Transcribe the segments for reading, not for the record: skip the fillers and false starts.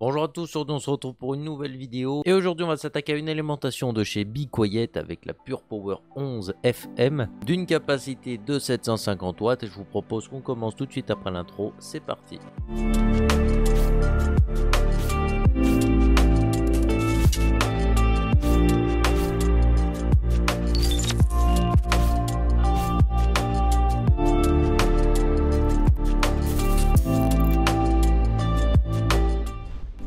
Bonjour à tous, aujourd'hui on se retrouve pour une nouvelle vidéo et aujourd'hui on va s'attaquer à une alimentation de chez Be Quiet avec la Pure Power 11 FM d'une capacité de 750 watts et je vous propose qu'on commence tout de suite après l'intro, c'est parti.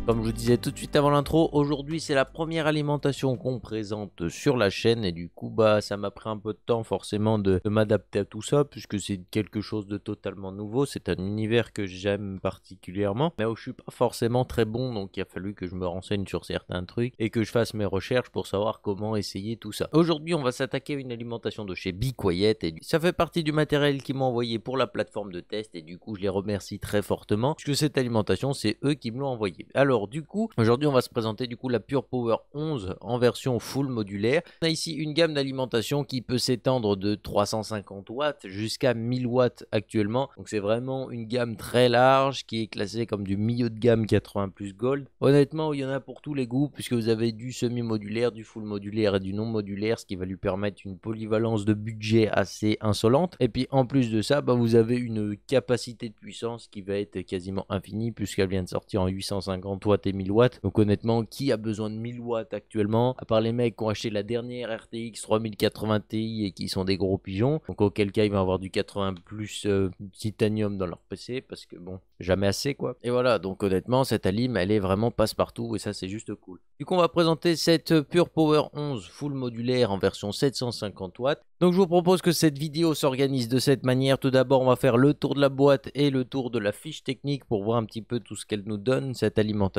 Comme je vous disais tout de suite avant l'intro, aujourd'hui c'est la première alimentation qu'on présente sur la chaîne et du coup ça m'a pris un peu de temps forcément de m'adapter à tout ça puisque c'est quelque chose de totalement nouveau, c'est un univers que j'aime particulièrement mais où je suis pas forcément très bon, donc il a fallu que je me renseigne sur certains trucs et que je fasse mes recherches pour savoir comment essayer tout ça. Aujourd'hui on va s'attaquer à une alimentation de chez Be Quiet et ça fait partie du matériel qu'ils m'ont envoyé pour la plateforme de test et du coup je les remercie très fortement puisque cette alimentation c'est eux qui me l'ont envoyé. Alors du coup, aujourd'hui on va se présenter la Pure Power 11 en version full modulaire. On a ici une gamme d'alimentation qui peut s'étendre de 350 watts jusqu'à 1000 watts actuellement. Donc c'est vraiment une gamme très large qui est classée comme du milieu de gamme 80 plus Gold. Honnêtement, il y en a pour tous les goûts puisque vous avez du semi-modulaire, du full modulaire et du non modulaire, ce qui va lui permettre une polyvalence de budget assez insolente. Et puis en plus de ça, vous avez une capacité de puissance qui va être quasiment infinie puisqu'elle vient de sortir en 850 watts et 1000 watts. Donc honnêtement, qui a besoin de 1000 watts actuellement? À part les mecs qui ont acheté la dernière RTX 3080 Ti et qui sont des gros pigeons. Donc auquel cas ils vont avoir du 80 plus titanium dans leur PC parce que bon, jamais assez quoi. Et voilà, donc honnêtement cette alim elle est vraiment passe-partout et ça c'est juste cool. Du coup on va présenter cette Pure Power 11 full modulaire en version 750 watts. Donc je vous propose que cette vidéo s'organise de cette manière. Tout d'abord on va faire le tour de la boîte et le tour de la fiche technique pour voir un petit peu tout ce qu'elle nous donne, cette alimentation.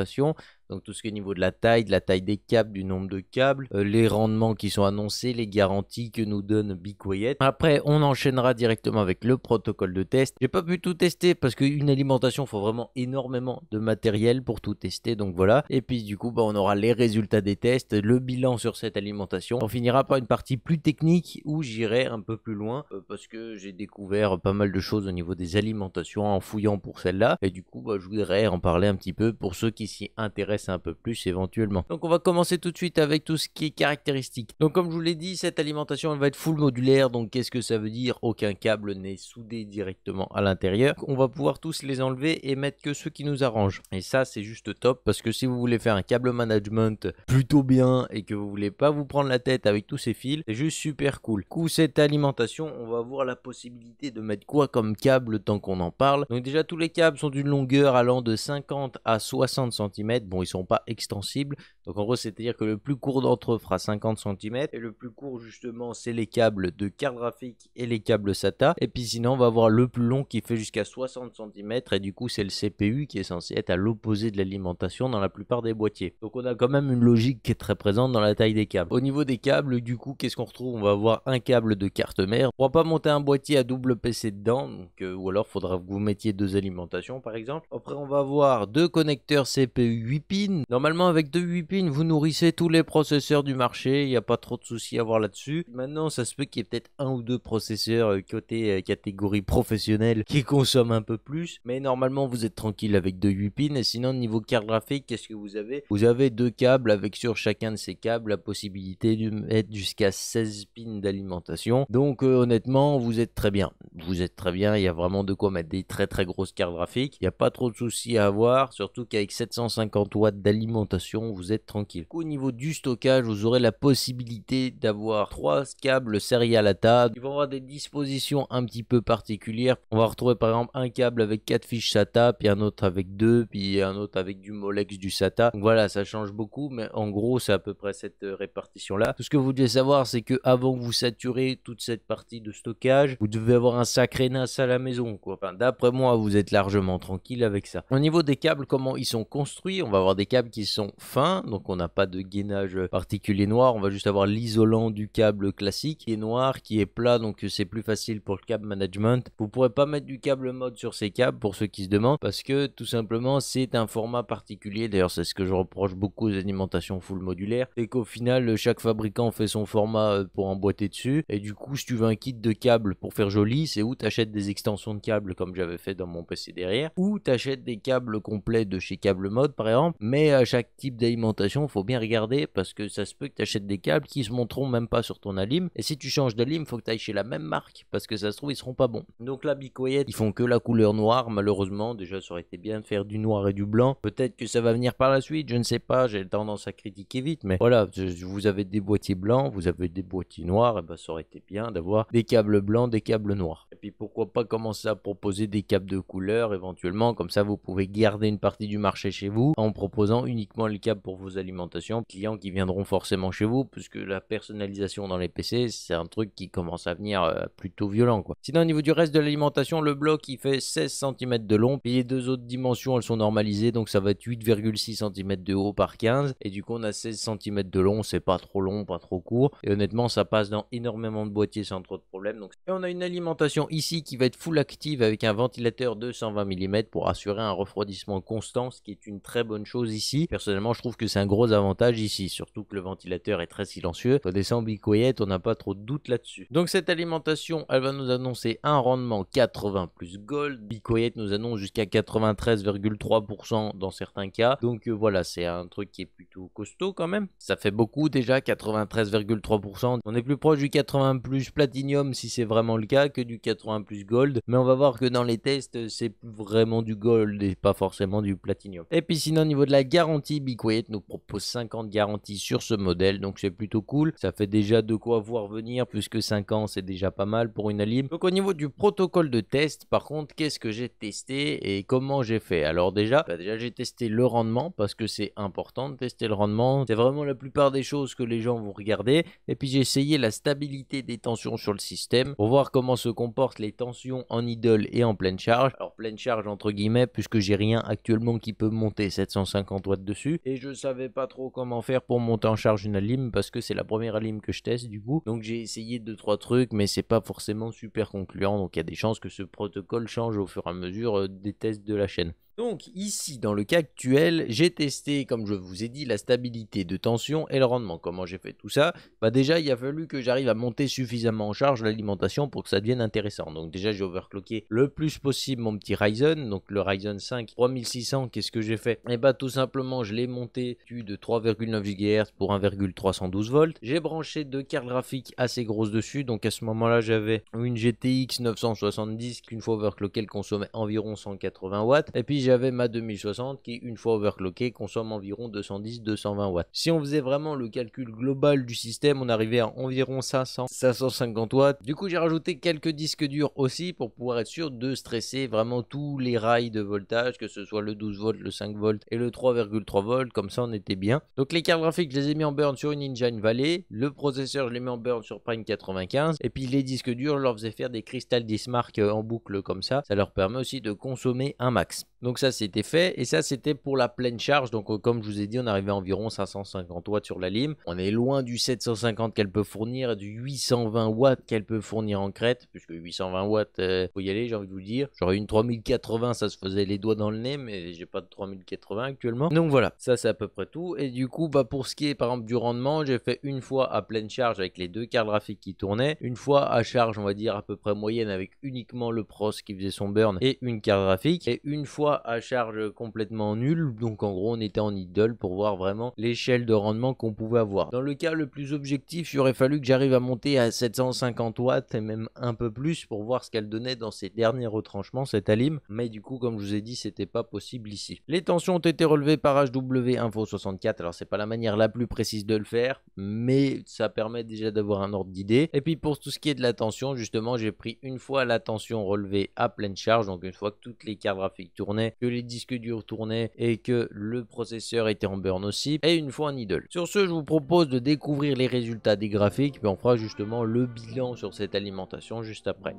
Donc tout ce qui est au niveau de la taille des câbles, du nombre de câbles, les rendements qui sont annoncés, les garanties que nous donne Be Quiet. Après on enchaînera directement avec le protocole de test. J'ai pas pu tout tester parce qu'une alimentation il faut vraiment énormément de matériel pour tout tester, donc voilà. Et puis du coup on aura les résultats des tests, le bilan sur cette alimentation. On finira par une partie plus technique où j'irai un peu plus loin parce que j'ai découvert pas mal de choses au niveau des alimentations en fouillant pour celle-là et du coup je voudrais en parler un petit peu pour ceux qui s'y intéressent un peu plus éventuellement. Donc on va commencer tout de suite avec tout ce qui est caractéristique. Donc comme je vous l'ai dit, cette alimentation elle va être full modulaire. Donc qu'est-ce que ça veut dire? Aucun câble n'est soudé directement à l'intérieur. On va pouvoir tous les enlever et mettre que ceux qui nous arrangent. Et ça c'est juste top parce que si vous voulez faire un câble management plutôt bien et que vous voulez pas vous prendre la tête avec tous ces fils, c'est juste super cool. Du coup cette alimentation on va avoir la possibilité de mettre quoi comme câble tant qu'on en parle. Donc déjà tous les câbles sont d'une longueur allant de 50 à 60 cm. Bon, ils sont pas extensibles, donc en gros c'est à dire que le plus court d'entre eux fera 50 cm et le plus court justement c'est les câbles de carte graphique et les câbles SATA. Et puis sinon on va avoir le plus long qui fait jusqu'à 60 cm et du coup c'est le CPU qui est censé être à l'opposé de l'alimentation dans la plupart des boîtiers. Donc on a quand même une logique qui est très présente dans la taille des câbles. Au niveau des câbles, du coup qu'est-ce qu'on retrouve? On va avoir un câble de carte mère. On ne pourra pas monter un boîtier à double PC dedans, donc, ou alors il faudra que vous mettiez deux alimentations par exemple. Après on va avoir deux connecteurs CPU 8 pins. Normalement avec deux 8 pins vous nourrissez tous les processeurs du marché, il n'y a pas trop de soucis à voir là-dessus. Maintenant ça se peut qu'il y ait peut-être un ou deux processeurs côté catégorie professionnelle qui consomment un peu plus, mais normalement vous êtes tranquille avec deux 8 pins. Et sinon niveau carte graphique, qu'est-ce que vous avez? Vous avez deux câbles avec sur chacun de ces câbles la possibilité de mettre jusqu'à 16 pins d'alimentation. Donc honnêtement vous êtes très bien. Vous êtes très bien, il y a vraiment de quoi mettre des très très grosses cartes graphiques. Il n'y a pas trop de soucis à avoir, surtout qu'avec 750 watts d'alimentation, vous êtes tranquille. Au niveau du stockage, vous aurez la possibilité d'avoir 3 câbles serial ATA. Ils vont avoir des dispositions un petit peu particulières. On va retrouver par exemple un câble avec 4 fiches SATA, puis un autre avec 2, puis un autre avec du Molex, du SATA. Donc voilà, ça change beaucoup, mais en gros, c'est à peu près cette répartition-là. Tout ce que vous devez savoir, c'est que avant que vous saturez toute cette partie de stockage, vous devez avoir un sacré NAS à la maison, quoi. Enfin, d'après moi, vous êtes largement tranquille avec ça. Au niveau des câbles, comment ils sont construits? On va avoir des câbles qui sont fins, donc on n'a pas de gainage particulier noir. On va juste avoir l'isolant du câble classique qui est noir, qui est plat, donc c'est plus facile pour le câble management. Vous pourrez pas mettre du câble mode sur ces câbles pour ceux qui se demandent, parce que tout simplement c'est un format particulier. D'ailleurs c'est ce que je reproche beaucoup aux alimentations full modulaires, c'est qu'au final chaque fabricant fait son format pour emboîter dessus, et du coup si tu veux un kit de câbles pour faire joli, c'est où tu achètes des extensions de câbles comme j'avais fait dans mon PC derrière, ou tu achètes des câbles complets de chez Câble Mode par exemple, mais à chaque type d'alimentation, il faut bien regarder parce que ça se peut que tu achètes des câbles qui se montreront même pas sur ton alim. Et si tu changes d'alim, il faut que tu ailles chez la même marque parce que ça se trouve, ils seront pas bons. Donc là, Bicoyet, ils font que la couleur noire, malheureusement. Déjà, ça aurait été bien de faire du noir et du blanc. Peut-être que ça va venir par la suite, je ne sais pas. J'ai tendance à critiquer vite, mais voilà, vous avez des boîtiers blancs, vous avez des boîtiers noirs, et ben ça aurait été bien d'avoir des câbles blancs, des câbles noirs. Et puis pourquoi pas commencer à proposer des câbles de couleur éventuellement, comme ça vous pouvez garder une partie du marché chez vous en proposant uniquement les câbles pour vos alimentations, clients qui viendront forcément chez vous, puisque la personnalisation dans les PC c'est un truc qui commence à venir plutôt violent quoi. Sinon au niveau du reste de l'alimentation, le bloc il fait 16 cm de long, puis les deux autres dimensions elles sont normalisées, donc ça va être 8,6 cm de haut par 15, et du coup on a 16 cm de long, c'est pas trop long, pas trop court, et honnêtement ça passe dans énormément de boîtiers sans trop de problèmes. Donc... Et on a une alimentation ici qui va être full active avec un ventilateur de 120 mm pour assurer un refroidissement constant, ce qui est une très bonne chose ici. Personnellement je trouve que c'est un gros avantage ici, surtout que le ventilateur est très silencieux. Quand on descend Bicoyet, on n'a pas trop de doute là-dessus. Donc cette alimentation elle va nous annoncer un rendement 80 plus gold. Bicoyet nous annonce jusqu'à 93,3% dans certains cas, donc voilà, c'est un truc qui est plutôt costaud quand même. Ça fait beaucoup déjà, 93,3%. On est plus proche du 80 plus platinum si c'est vraiment le cas que du 80 plus gold, mais on va voir que dans les tests c'est vraiment du gold et pas forcément du platinum. Et puis sinon au niveau de la garantie, Bicoyet nous propose 5 ans de garantie sur ce modèle, donc c'est plutôt cool. Ça fait déjà de quoi voir venir, puisque 5 ans c'est déjà pas mal pour une alim. Donc au niveau du protocole de test, par contre, qu'est-ce que j'ai testé et comment j'ai fait? Alors déjà j'ai testé le rendement, parce que c'est important de tester le rendement, c'est vraiment la plupart des choses que les gens vont regarder. Et puis j'ai essayé la stabilité des tensions sur le système pour voir comment se comportent les tensions en idle et en pleine charge. Alors pleine charge entre guillemets, puisque j'ai rien actuellement qui peut monter 750 watts dessus, et je savais pas trop comment faire pour monter en charge une alim parce que c'est la première alim que je teste du coup. Donc j'ai essayé 2-3 trucs, mais c'est pas forcément super concluant, donc il y a des chances que ce protocole change au fur et à mesure des tests de la chaîne. Donc ici, dans le cas actuel, j'ai testé, comme je vous ai dit, la stabilité de tension et le rendement. Comment j'ai fait tout ça? Déjà, il a fallu que j'arrive à monter suffisamment en charge l'alimentation pour que ça devienne intéressant. Donc déjà, j'ai overclocké le plus possible mon petit Ryzen, donc le Ryzen 5 3600. Qu'est-ce que j'ai fait? Tout simplement, je l'ai monté de 3,9 GHz pour 1,312 volts. J'ai branché deux cartes graphiques assez grosses dessus, donc à ce moment-là, j'avais une GTX 970 qu'une fois overclockée, elle consommait environ 180 watts. Et puis j'avais ma 2060 qui, une fois overclockée, consomme environ 210-220 watts. Si on faisait vraiment le calcul global du système, on arrivait à environ 500-550 watts. Du coup, j'ai rajouté quelques disques durs aussi pour pouvoir être sûr de stresser vraiment tous les rails de voltage, que ce soit le 12 volts, le 5 volts et le 3,3 volts. Comme ça, on était bien. Donc les cartes graphiques, je les ai mis en burn sur une Engine Valley. Le processeur, je l'ai mis en burn sur Prime 95. Et puis les disques durs, je leur faisais faire des Crystal Dismark en boucle comme ça. Ça leur permet aussi de consommer un max. Donc ça c'était fait, et ça c'était pour la pleine charge. Donc comme je vous ai dit, on arrivait à environ 550 watts sur la lime. On est loin du 750 qu'elle peut fournir et du 820 watts qu'elle peut fournir en crête, puisque 820 watts faut y aller, j'ai envie de vous le dire. J'aurais une 3080, ça se faisait les doigts dans le nez, mais j'ai pas de 3080 actuellement. Donc voilà, ça c'est à peu près tout. Et du coup pour ce qui est par exemple du rendement, j'ai fait une fois à pleine charge avec les deux cartes graphiques qui tournaient, une fois à charge on va dire à peu près moyenne avec uniquement le pros qui faisait son burn et une carte graphique, et une fois à charge complètement nulle. Donc en gros on était en idle pour voir vraiment l'échelle de rendement qu'on pouvait avoir. Dans le cas le plus objectif, il aurait fallu que j'arrive à monter à 750 watts et même un peu plus pour voir ce qu'elle donnait dans ses derniers retranchements cette alim, mais du coup comme je vous ai dit c'était pas possible ici. Les tensions ont été relevées par HW Info 64, alors c'est pas la manière la plus précise de le faire, mais ça permet déjà d'avoir un ordre d'idée. Et puis pour tout ce qui est de la tension, justement j'ai pris une fois la tension relevée à pleine charge, donc une fois que toutes les cartes graphiques tournaient, que les disques durs tournaient et que le processeur était en burn aussi, et une fois en idle. Sur ce, je vous propose de découvrir les résultats des graphiques, puis on fera justement le bilan sur cette alimentation juste après.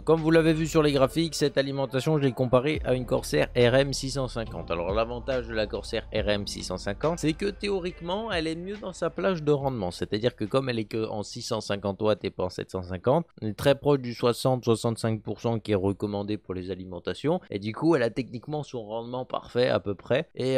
comme vous l'avez vu sur les graphiques, cette alimentation, je l'ai comparée à une Corsair RM650. Alors l'avantage de la Corsair RM650, c'est que théoriquement, elle est mieux dans sa plage de rendement. C'est-à-dire que comme elle est que en 650 watts et pas en 750, on est très proche du 60-65% qui est recommandé pour les alimentations. Et du coup, elle a techniquement son rendement parfait à peu près. Et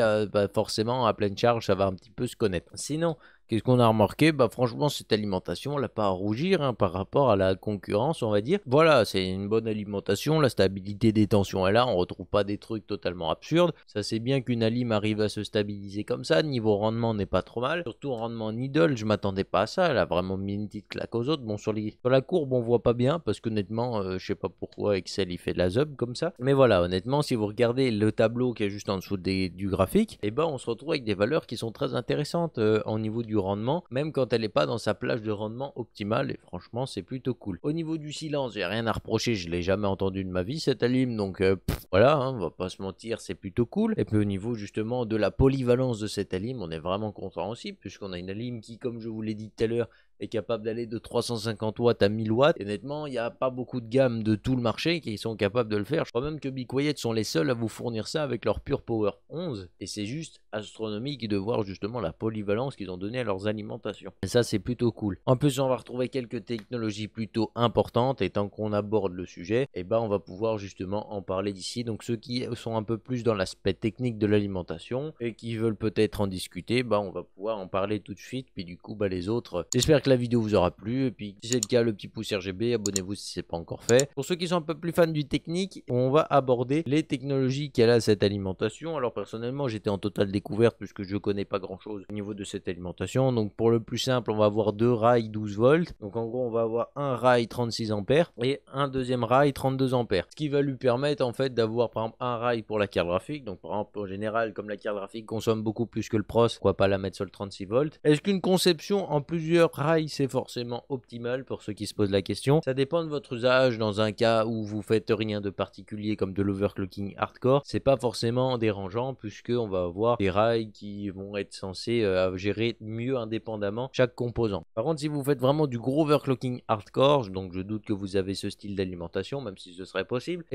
forcément, à pleine charge, ça va un petit peu se connaître. Sinon, qu'est-ce qu'on a remarqué? Franchement, cette alimentation, elle n'a pas à rougir hein, par rapport à la concurrence, on va dire. Voilà, c'est une bonne alimentation, la stabilité des tensions est là, on retrouve pas des trucs totalement absurdes. Ça, c'est bien qu'une alim arrive à se stabiliser comme ça, niveau rendement n'est pas trop mal. Surtout en rendement Needle, je m'attendais pas à ça, elle a vraiment mis une petite claque aux autres. Bon, sur la courbe, on voit pas bien, parce qu'honnêtement, je sais pas pourquoi Excel, il fait de la zub comme ça. Mais voilà, honnêtement, si vous regardez le tableau qui est juste en dessous du graphique, et on se retrouve avec des valeurs qui sont très intéressantes au niveau du rendement, même quand elle n'est pas dans sa plage de rendement optimale, et franchement c'est plutôt cool. Au niveau du silence, j'ai rien à reprocher, je l'ai jamais entendu de ma vie cette alim, donc voilà, hein, on va pas se mentir, c'est plutôt cool. Et puis au niveau justement de la polyvalence de cette alim, on est vraiment content aussi, puisqu'on a une alim qui, comme je vous l'ai dit tout à l'heure, est capable d'aller de 350 watts à 1000 watts. Et honnêtement, il n'y a pas beaucoup de gammes de tout le marché qui sont capables de le faire. Je crois même que Be Quiet sont les seuls à vous fournir ça avec leur Pure Power 11. Et c'est juste astronomique de voir justement la polyvalence qu'ils ont donnée à leurs alimentations. Et ça, c'est plutôt cool. En plus, on va retrouver quelques technologies plutôt importantes. Et tant qu'on aborde le sujet, on va pouvoir justement en parler d'ici. Donc ceux qui sont un peu plus dans l'aspect technique de l'alimentation et qui veulent peut-être en discuter, on va pouvoir en parler tout de suite. Puis du coup, les autres, j'espère que la vidéo vous aura plu, et puis si c'est le cas, le petit pouce RGB, abonnez-vous si c'est pas encore fait. Pour ceux qui sont un peu plus fans du technique, on va aborder les technologies qu'elle a cette alimentation. Alors personnellement, j'étais en totale découverte puisque je connais pas grand chose au niveau de cette alimentation. Donc pour le plus simple, on va avoir deux rails 12 volts. Donc en gros, on va avoir un rail 36 ampères et un deuxième rail 32 ampères. Ce qui va lui permettre en fait d'avoir par exemple un rail pour la carte graphique. Donc par exemple, en général, comme la carte graphique consomme beaucoup plus que le pros, pourquoi pas la mettre sur le 36 volts. Est-ce qu'une conception en plusieurs rails c'est forcément optimal? Pour ceux qui se posent la question, ça dépend de votre usage. Dans un cas où vous faites rien de particulier comme de l'overclocking hardcore, c'est pas forcément dérangeant puisque on va avoir des rails qui vont être censés gérer mieux indépendamment chaque composant. Par contre, si vous faites vraiment du gros overclocking hardcore, donc je doute que vous avez ce style d'alimentation, même si ce serait possible,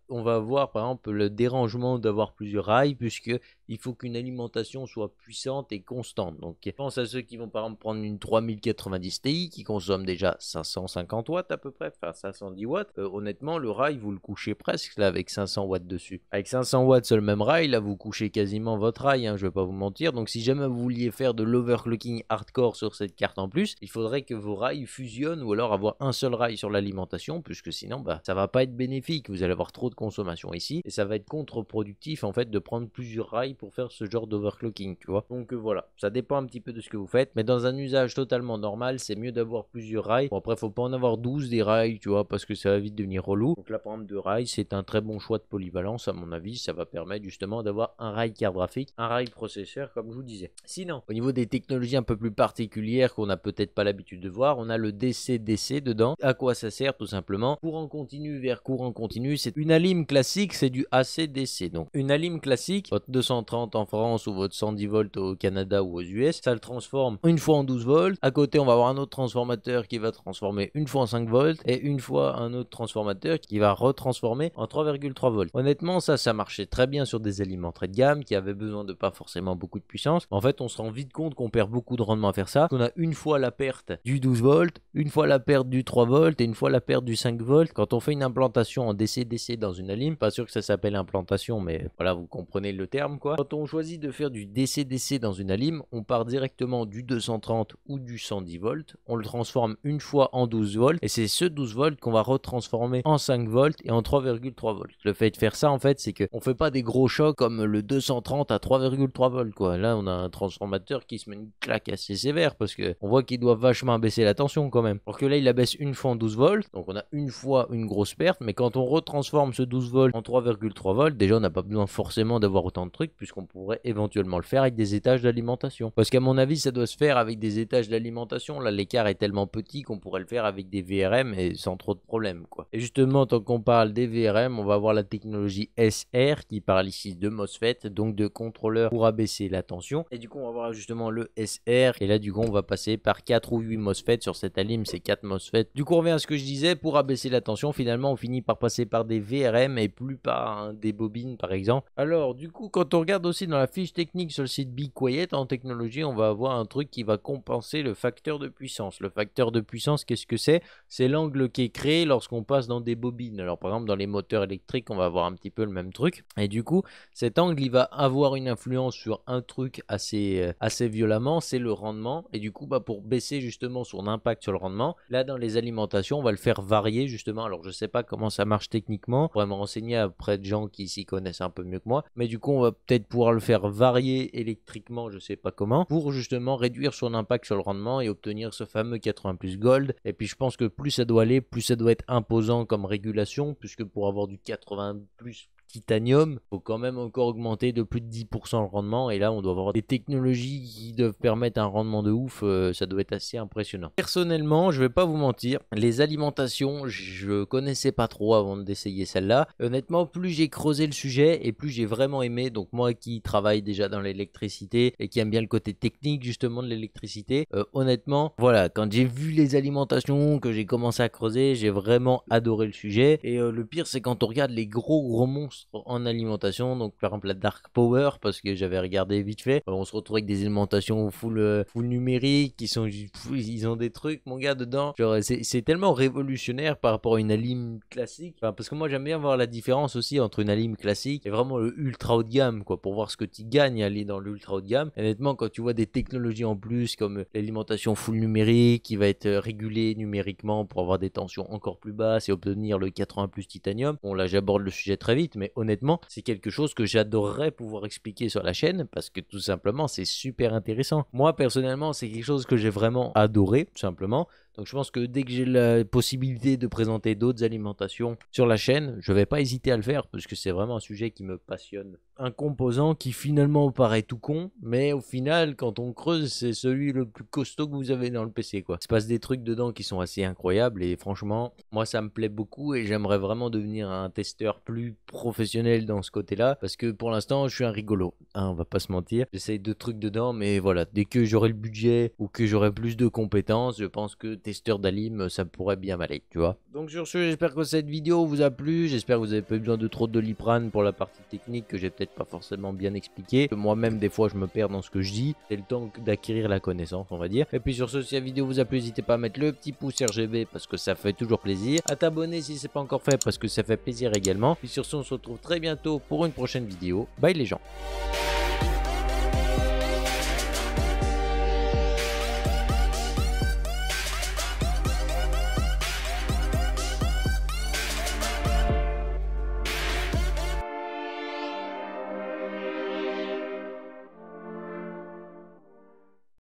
on va avoir par exemple le dérangement d'avoir plusieurs rails puisque il faut qu'une alimentation soit puissante et constante. Donc je pense à ceux qui vont par exemple prendre une 3090 Ti qui consomme déjà 550 watts à peu près, enfin 510 watts. Honnêtement, le rail, vous le couchez presque là avec 500 watts dessus. Avec 500 watts sur le même rail, là vous couchez quasiment votre rail, hein, je vais pas vous mentir. Donc si jamais vous vouliez faire de l'overclocking hardcore sur cette carte en plus, il faudrait que vos rails fusionnent ou alors avoir un seul rail sur l'alimentation, puisque sinon ça va pas être bénéfique, vous allez avoir trop de consommation ici et ça va être contre-productif en fait de prendre plusieurs rails pour faire ce genre d'overclocking, tu vois. Donc voilà, ça dépend un petit peu de ce que vous faites, mais dans un usage totalement normal, c'est mieux d'avoir plusieurs rails. Bon, après, faut pas en avoir 12 des rails, tu vois, parce que ça va vite devenir relou. Donc là, par exemple, 2 rails, c'est un très bon choix de polyvalence, à mon avis. Ça va permettre justement d'avoir un rail carte graphique, un rail processeur, comme je vous disais. Sinon, au niveau des technologies un peu plus particulières qu'on n'a peut-être pas l'habitude de voir, on a le DC-DC dedans. À quoi ça sert? Tout simplement, courant continu vers courant continu. C'est une alim classique, c'est du AC-DC. Donc, une alim classique, votre 230 en France ou votre 110 volts au Canada ou aux US, ça le transforme une fois en 12 volts. À côté, on va avoir un autre transformateur qui va transformer une fois en 5 volts et une fois un autre transformateur qui va retransformer en 3,3 volts. Honnêtement, ça marchait très bien sur des aliments très de gamme qui avaient besoin de pas forcément beaucoup de puissance. En fait, on se rend vite compte qu'on perd beaucoup de rendement à faire ça. On a une fois la perte du 12 volts, une fois la perte du 3 volts et une fois la perte du 5 volts. Quand on fait une implantation en DC-DC dans une alim, pas sûr que ça s'appelle implantation, mais voilà, vous comprenez le terme quoi. Quand on choisit de faire du DC-DC dans une alim, on part directement du 230 ou du 110 volts, on le transforme une fois en 12 volts et c'est ce 12 volts qu'on va retransformer en 5 volts et en 3,3 volts. Le fait de faire ça en fait, c'est que on fait pas des gros chocs comme le 230 à 3,3 volts quoi. Là, on a un transformateur qui se met une claque assez sévère parce que on voit qu'il doit vachement abaisser la tension quand même. Alors que là, il abaisse une fois en 12 volts, donc on a une fois une grosse perte, mais quand on retransforme ce 12 volts en 3,3 volts, déjà on n'a pas besoin forcément d'avoir autant de trucs puisqu'on pourrait éventuellement le faire avec des étages d'alimentation. Parce qu'à mon avis, ça doit se faire avec des étages d'alimentation alimentation. Là, l'écart est tellement petit qu'on pourrait le faire avec des VRM et sans trop de problèmes, quoi. Et justement, tant qu'on parle des VRM, on va voir la technologie SR qui parle ici de MOSFET, donc de contrôleur pour abaisser la tension. Et du coup, on va voir justement le SR. Et là, du coup, on va passer par 4 ou 8 MOSFET sur cette alim, c'est 4 MOSFET. Du coup, on revient à ce que je disais, pour abaisser la tension, finalement, on finit par passer par des VRM et plus par des bobines, par exemple. Alors, du coup, quand on regarde aussi dans la fiche technique sur le site Be Quiet, en technologie, on va avoir un truc qui va compenser le facteur de puissance. Le facteur de puissance, qu'est-ce que c'est? C'est l'angle qui est créé lorsqu'on passe dans des bobines. Alors, par exemple, dans les moteurs électriques, on va avoir un petit peu le même truc. Et du coup, cet angle, il va avoir une influence sur un truc assez violemment, c'est le rendement. Et du coup, pour baisser justement son impact sur le rendement, là, dans les alimentations, on va le faire varier justement. Alors, je sais pas comment ça marche techniquement. Je pourrais me renseigner auprès de gens qui s'y connaissent un peu mieux que moi. Mais du coup, on va peut-être pouvoir le faire varier électriquement, je sais pas comment, pour justement réduire son impact sur le rendement et obtenir ce fameux 80 plus gold. Et puis, je pense que plus ça doit aller, plus ça doit être imposant comme régulation, puisque pour avoir du 80 plus titanium, faut quand même encore augmenter de plus de 10% le rendement, et là on doit avoir des technologies qui doivent permettre un rendement de ouf, ça doit être assez impressionnant. Personnellement, je vais pas vous mentir, les alimentations, je connaissais pas trop avant d'essayer celle-là. Honnêtement, plus j'ai creusé le sujet et plus j'ai vraiment aimé. Donc moi qui travaille déjà dans l'électricité et qui aime bien le côté technique justement de l'électricité, honnêtement, voilà, quand j'ai vu les alimentations, que j'ai commencé à creuser, j'ai vraiment adoré le sujet. Et le pire, c'est quand on regarde les gros monstres en alimentation, donc par exemple la Dark Power, parce que j'avais regardé vite fait, on se retrouve avec des alimentations full numérique, ils ont des trucs, mon gars, dedans, genre c'est tellement révolutionnaire par rapport à une alim classique, enfin, parce que moi j'aime bien voir la différence aussi entre une alim classique et vraiment le ultra haut de gamme, quoi, pour voir ce que tu gagnes à aller dans l'ultra haut de gamme. Et honnêtement, quand tu vois des technologies en plus comme l'alimentation full numérique qui va être régulée numériquement pour avoir des tensions encore plus basses et obtenir le 80 plus titanium, bon là j'aborde le sujet très vite, mais honnêtement c'est quelque chose que j'adorerais pouvoir expliquer sur la chaîne parce que tout simplement c'est super intéressant. Moi personnellement c'est quelque chose que j'ai vraiment adoré tout simplement. Donc je pense que dès que j'ai la possibilité de présenter d'autres alimentations sur la chaîne, je vais pas hésiter à le faire parce que c'est vraiment un sujet qui me passionne. Un composant qui finalement paraît tout con, mais au final quand on creuse c'est celui le plus costaud que vous avez dans le PC, quoi. Il se passe des trucs dedans qui sont assez incroyables et franchement moi ça me plaît beaucoup et j'aimerais vraiment devenir un testeur plus professionnel dans ce côté-là parce que pour l'instant je suis un rigolo, hein, on va pas se mentir. J'essaye de trucs dedans, mais voilà, dès que j'aurai le budget ou que j'aurai plus de compétences, je pense que testeur d'alim ça pourrait bien m'aller, tu vois. Donc sur ce, j'espère que cette vidéo vous a plu, j'espère que vous avez pas eu besoin de trop de Doliprane pour la partie technique que j'ai peut-être pas forcément bien expliqué. Moi-même des fois je me perds dans ce que je dis, c'est le temps d'acquérir la connaissance, on va dire. Et puis sur ce, si la vidéo vous a plu, n'hésitez pas à mettre le petit pouce RGB parce que ça fait toujours plaisir, à t'abonner si c'est pas encore fait parce que ça fait plaisir également. Puis sur ce, on se retrouve très bientôt pour une prochaine vidéo. Bye les gens.